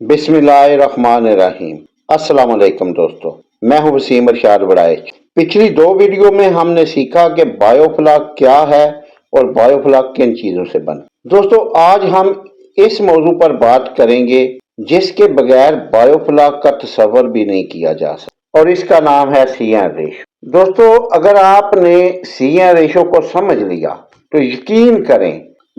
बिस्मिल्लाहिर्रहमानिर्रहीम। अस्सलाम वालेकुम दोस्तों, मैं हूं वसीम इरशाद वड़ाइच। पिछली दो वीडियो में हमने सीखा कि बायोफ्लाक क्या है और बायोफ्लाक किन चीज़ों से बना। दोस्तों, आज हम इस मौजू पर बात करेंगे जिसके बगैर बायोफ्लाक का तस्वर भी नहीं किया जा सकता, और इसका नाम है सीएन रेशो। दोस्तों, अगर आपने सीएन रेशो को समझ लिया तो यकीन करें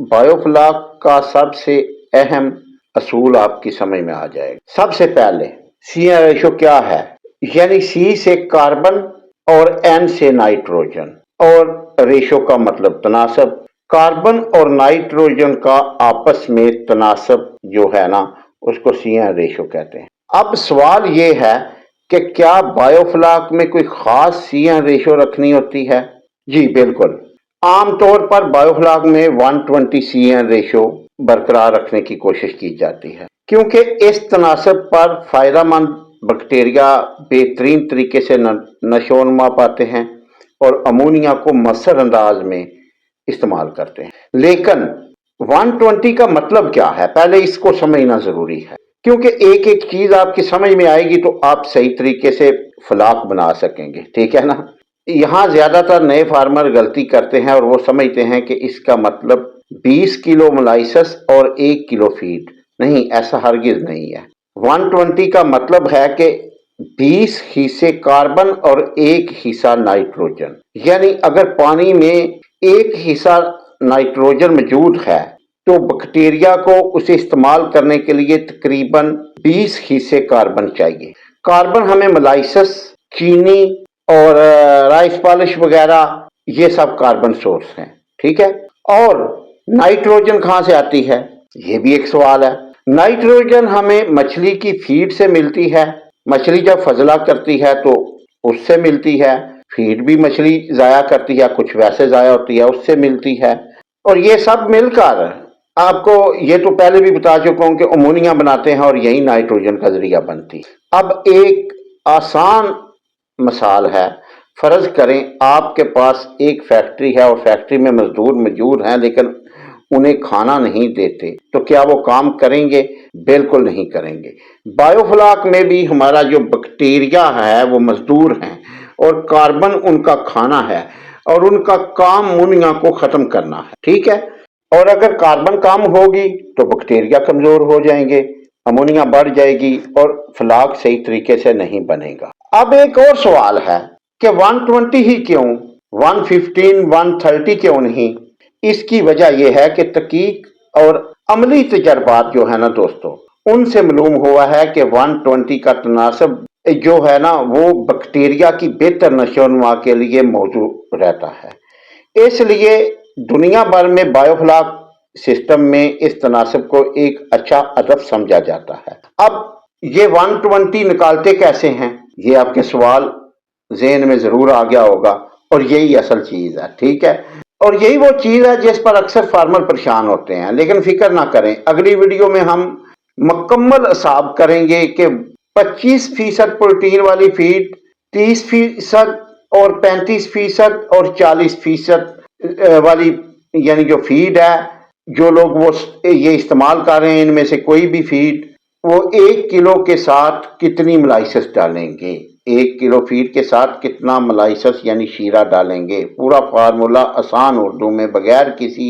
बायोफ्लाक का सबसे अहम असूल आपकी समझ में आ जाएगा। सबसे पहले सीएन रेशो क्या है, यानी सी से कार्बन और एन से नाइट्रोजन, और रेशो का मतलब तनासब। कार्बन और नाइट्रोजन का आपस में तनासब जो है ना, उसको सीएन रेशो कहते हैं। अब सवाल ये है कि क्या बायोफ्लाक में कोई खास सीएन रेशो रखनी होती है? जी बिल्कुल। आमतौर पर बायोफ्लाक में 120 सीएन रेशो बरकरार रखने की कोशिश की जाती है, क्योंकि इस तनासब पर फायदेमंद बैक्टीरिया बेहतरीन तरीके से नशोनुमा पाते हैं और अमोनिया को मसर अंदाज में इस्तेमाल करते हैं। लेकिन 120 का मतलब क्या है, पहले इसको समझना जरूरी है, क्योंकि एक एक चीज आपकी समझ में आएगी तो आप सही तरीके से फ्लाक बना सकेंगे, ठीक है ना। यहाँ ज्यादातर नए फार्मर गलती करते हैं और वो समझते हैं कि इसका मतलब 20 किलो मोलाइसिस और 1 किलो फीड। नहीं, ऐसा हरगिज नहीं है। 120 का मतलब है कि 20 हिस्से कार्बन और 1 हिस्सा नाइट्रोजन, यानी अगर पानी में 1 हिस्सा नाइट्रोजन मौजूद है तो बैक्टीरिया को उसे इस्तेमाल करने के लिए तकरीबन 20 हिस्से कार्बन चाहिए। कार्बन हमें मोलाइसिस, चीनी और राइस पॉलिश वगैरह ये सब कार्बन सोर्स हैं, ठीक है। और नाइट्रोजन कहाँ से आती है, ये भी एक सवाल है। नाइट्रोजन हमें मछली की फीड से मिलती है। मछली जब फजला करती है तो उससे मिलती है। फीड भी मछली जाया करती है, कुछ वैसे जाया होती है, उससे मिलती है। और ये सब मिलकर आपको ये तो पहले भी बता चुका हूं कि अमोनिया बनाते हैं और यही नाइट्रोजन का जरिया बनती है। अब एक आसान मिसाल है, फर्ज करें आपके पास एक फैक्ट्री है और फैक्ट्री में मजदूर मौजूद हैं लेकिन उन्हें खाना नहीं देते, तो क्या वो काम करेंगे? बिल्कुल नहीं करेंगे। बायोफ्लाक में भी हमारा जो बैक्टीरिया है वो मजदूर हैं और कार्बन उनका खाना है और उनका काम अमोनिया को खत्म करना है, ठीक है। और अगर कार्बन कम होगी तो बैक्टीरिया कमजोर हो जाएंगे, अमोनिया बढ़ जाएगी और फ्लाक सही तरीके से नहीं बनेगा। अब एक और सवाल है कि 120 ही क्यों, 115, 130 क्यों नहीं? इसकी वजह यह है कि तहकीक और अमली तजर्बात जो है ना दोस्तों, उनसे मालूम हुआ है कि 120 का तनासब जो है ना वो बैक्टीरिया की बेहतर नशोनुमा के लिए मौजूद रहता है। इसलिए दुनिया भर में बायोफ्लाक सिस्टम में इस तनासब को एक अच्छा अदब समझा जाता है। अब ये 120 निकालते कैसे हैं, ये आपके सवाल ज़हन में जरूर आ गया होगा, और यही असल चीज है, ठीक है। और यही वो चीज है जिस पर अक्सर फार्मर परेशान होते हैं। लेकिन फिक्र ना करें, अगली वीडियो में हम मुकम्मल हिसाब करेंगे कि 25% प्रोटीन वाली फीड, 30% और 35% और 40% वाली यानी जो फीड है, जो लोग वो ये इस्तेमाल कर रहे हैं, इनमें से कोई भी फीड, वो 1 किलो के साथ कितनी मोलाइसिस डालेंगे, 1 किलो फीड के साथ कितना मोलाइसिस यानी शीरा डालेंगे। पूरा फार्मूला आसान उर्दू में बगैर किसी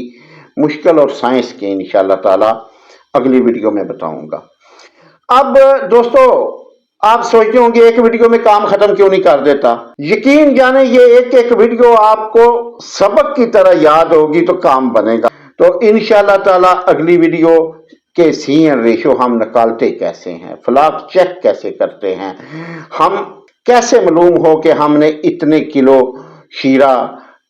मुश्किल और साइंस के इंशाल्लाह ताला अगली वीडियो में बताऊंगा। अब दोस्तों, आप सोचते होंगे एक वीडियो में काम खत्म क्यों नहीं कर देता। यकीन जाने ये एक एक वीडियो आपको सबक की तरह याद होगी तो काम बनेगा। तो इंशाल्लाह ताला अगली वीडियो के सीएन रेशो हम निकालते कैसे हैं, फ्लाक चेक कैसे करते हैं, हम कैसे मालूम हो कि हमने इतने किलो शीरा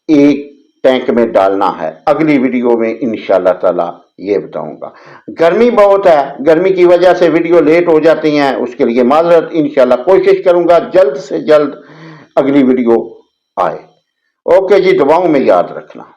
एक टैंक में डालना है, अगली वीडियो में इंशाल्लाह ताला ये बताऊंगा। गर्मी बहुत है, गर्मी की वजह से वीडियो लेट हो जाती हैं, उसके लिए माजरत। इंशाल्लाह कोशिश करूंगा जल्द से जल्द अगली वीडियो आए। ओके जी, दुआओं में याद रखना।